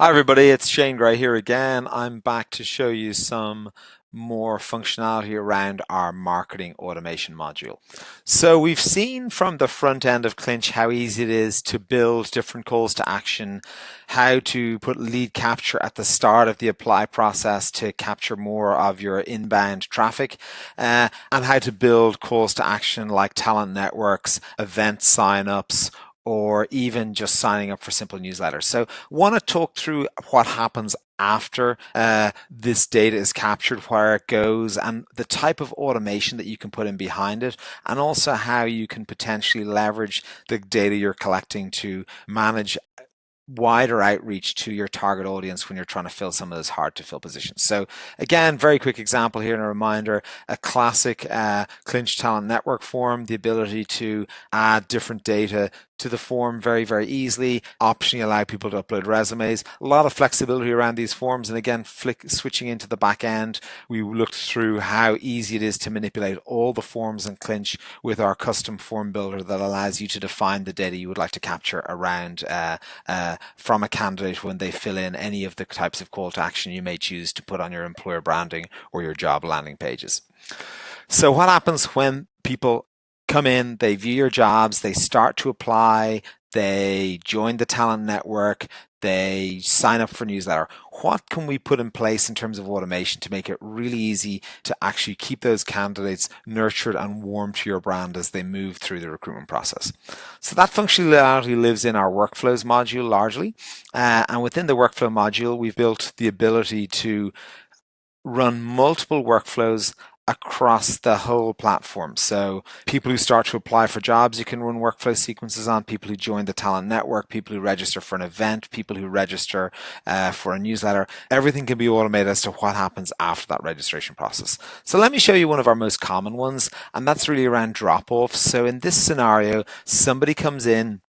Hi everybody, it's Shane Gray here again. I'm back to show you some more functionality around our marketing automation module. So we've seen from the front end of Clinch how easy it is to build different calls to action, how to put lead capture at the start of the apply process to capture more of your inbound traffic, and how to build calls to action like talent networks, event signups, or even just signing up for simple newsletters. So want to talk through what happens after this data is captured, where it goes, and the type of automation that you can put in behind it, and also how you can potentially leverage the data you're collecting to manage wider outreach to your target audience when you're trying to fill some of those hard to fill positions. So again, very quick example here and a reminder, a classic Clinch Talent Network form, the ability to add different data to the form very, very easily, optionally allow people to upload resumes, a lot of flexibility around these forms. And again, switching into the back end, we looked through how easy it is to manipulate all the forms in Clinch with our custom form builder that allows you to define the data you would like to capture around from a candidate when they fill in any of the types of call to action you may choose to put on your employer branding or your job landing pages. So what happens when people come in, they view your jobs, they start to apply, they join the talent network, they sign up for newsletter? What can we put in place in terms of automation to make it really easy to actually keep those candidates nurtured and warm to your brand as they move through the recruitment process? So that functionality lives in our workflows module largely. And within the workflow module, we've built the ability to run multiple workflows across the whole platform. So people who start to apply for jobs, you can run workflow sequences on. People who join the talent network, people who register for an event, people who register for a newsletter, everything can be automated as to what happens after that registration process. So let me show you one of our most common ones, and that's really around drop-offs. So in this scenario, somebody comes in,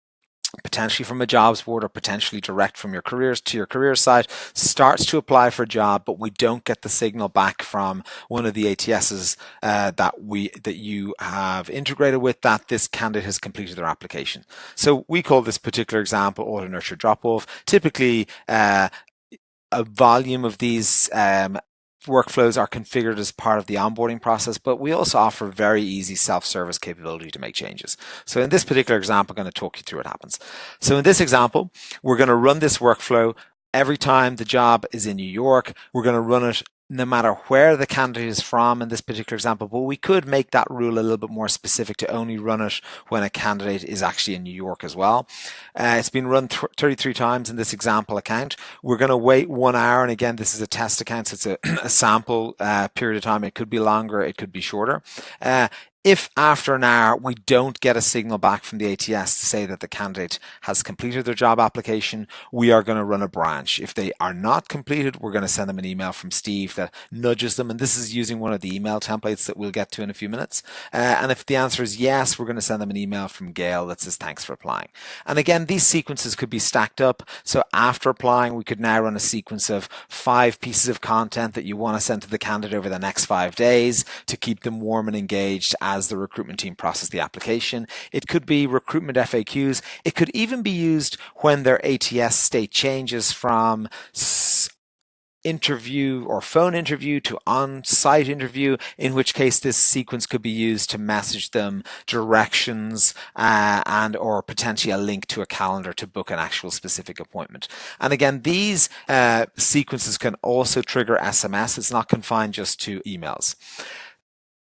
potentially from a jobs board or potentially direct from your careers to your career site, starts to apply for a job, but we don't get the signal back from one of the ATSs that you have integrated with that this candidate has completed their application. So we call this particular example auto nurture drop off. Typically, a volume of these workflows are configured as part of the onboarding process, but we also offer very easy self-service capability to make changes. So in this particular example, I'm going to talk you through what happens. So in this example, we're going to run this workflow every time the job is in New York. We're going to run it no matter where the candidate is from in this particular example, but we could make that rule a little bit more specific to only run it when a candidate is actually in New York as well. It's been run 33 times in this example account. We're going to wait 1 hour, and again, this is a test account, so it's a sample period of time. It could be longer, it could be shorter. If after an hour we don't get a signal back from the ATS to say that the candidate has completed their job application, we are going to run a branch. If they are not completed, we're going to send them an email from Steve that nudges them, and this is using one of the email templates that we'll get to in a few minutes. And if the answer is yes, we're going to send them an email from Gail that says thanks for applying. And again, these sequences could be stacked up. So after applying, we could now run a sequence of 5 pieces of content that you want to send to the candidate over the next 5 days to keep them warm and engaged as the recruitment team process the application. It could be recruitment FAQs. It could even be used when their ATS state changes from interview or phone interview to on-site interview, in which case this sequence could be used to message them directions and or potentially a link to a calendar to book an actual specific appointment. And again, these sequences can also trigger SMS. It's not confined just to emails.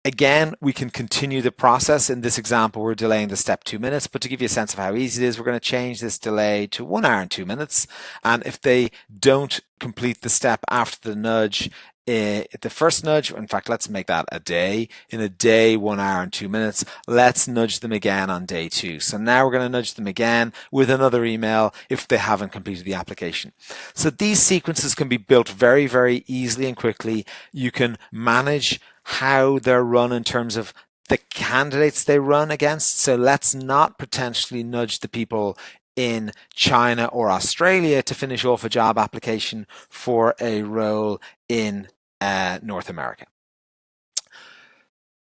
Again, we can continue the process. In this example, we're delaying the step 2 minutes, but to give you a sense of how easy it is, we're going to change this delay to 1 hour and 2 minutes. And if they don't complete the step after the nudge, the first nudge, in fact, let's make that a day. In a day, 1 hour and 2 minutes, let's nudge them again on day 2. So now we're going to nudge them again with another email if they haven't completed the application. So these sequences can be built very, very easily and quickly. You can manage how they're run in terms of the candidates they run against. So let's not potentially nudge the people in China or Australia to finish off a job application for a role in North America.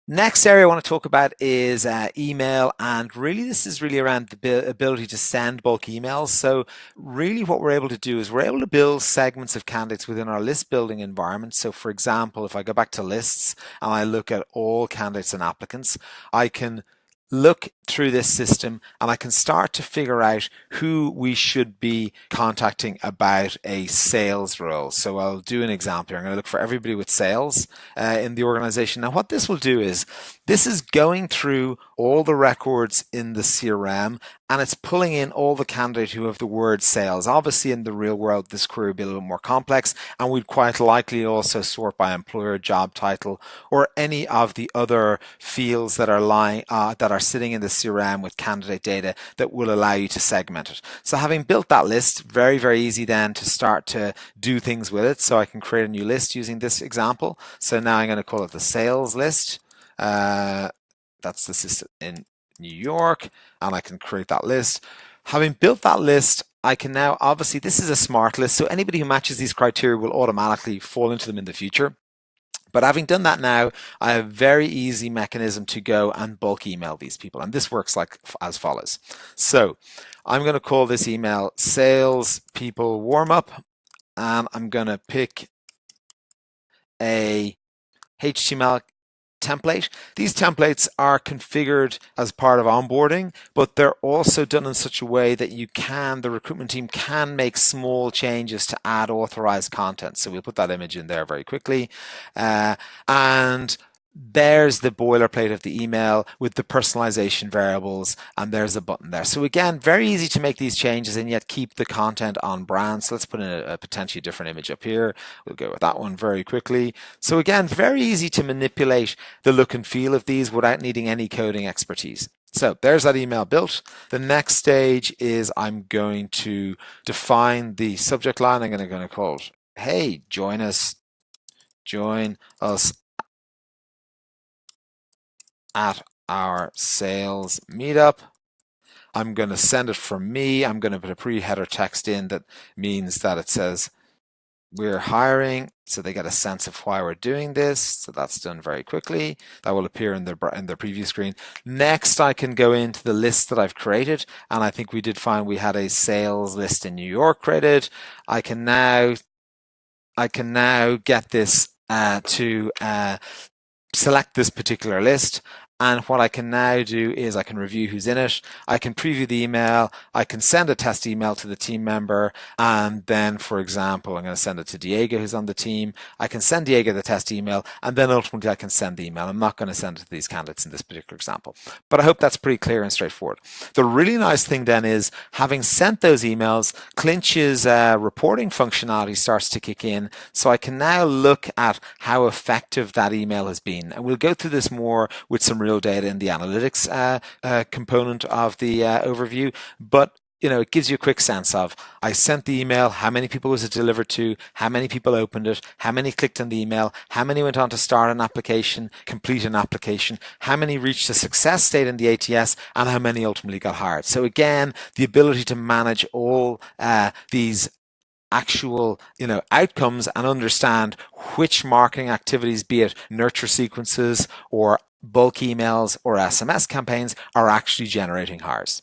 Next area I want to talk about is email, and really this is really around the ability to send bulk emails. So really what we're able to do is we're able to build segments of candidates within our list building environment. So for example, if I go back to lists and I look at all candidates and applicants, I can look through this system and I can start to figure out who we should be contacting about a sales role. So I'll do an example here. I'm going to look for everybody with sales in the organization. Now, what this will do is this is going through all the records in the CRM and it's pulling in all the candidates who have the word sales. Obviously, in the real world, this query will be a little more complex, and we'd quite likely also sort by employer, job title, or any of the other fields that are sitting in the CRM with candidate data that will allow you to segment it. So having built that list, very, very easy then to start to do things with it. So I can create a new list using this example. So now I'm going to call it the sales list. That's the system in New York, and I can create that list. Having built that list, I can now, obviously, this is a smart list, so anybody who matches these criteria will automatically fall into them in the future. But having done that now, I have a very easy mechanism to go and bulk email these people. And this works like as follows. So I'm going to call this email Sales People Warm Up, and I'm going to pick a HTML template. These templates are configured as part of onboarding, but they're also done in such a way that the recruitment team can make small changes to add authorized content. So we'll put that image in there very quickly. And there's the boilerplate of the email with the personalization variables, and there's a button there. So again, very easy to make these changes and yet keep the content on brand. So let's put in a potentially different image up here. We'll go with that one very quickly. So again, very easy to manipulate the look and feel of these without needing any coding expertise. So there's that email built. The next stage is I'm going to define the subject line. I'm going to call it, hey, join us at our sales meetup. I'm going to send it from me. I'm going to put a pre-header text in that means that it says we're hiring, so they get a sense of why we're doing this. So that's done very quickly. That will appear in their preview screen. Next, I can go into the list that I've created, and I think we did find we had a sales list in New York created. I can now get this to select this particular list. And what I can now do is I can review who's in it. I can preview the email. I can send a test email to the team member. And then, for example, I'm going to send it to Diego, who's on the team. I can send Diego the test email. And then ultimately I can send the email. I'm not going to send it to these candidates in this particular example. But I hope that's pretty clear and straightforward. The really nice thing then is having sent those emails, Clinch's reporting functionality starts to kick in. So I can now look at how effective that email has been. And we'll go through this more with some real data in the analytics component of the overview, but it gives you a quick sense of I sent the email, how many people was it delivered to, how many people opened it, how many clicked on the email, how many went on to start an application, complete an application, how many reached a success state in the ATS, and how many ultimately got hired. So again, the ability to manage all these actual outcomes and understand which marketing activities, be it nurture sequences or bulk emails or SMS campaigns, are actually generating hires.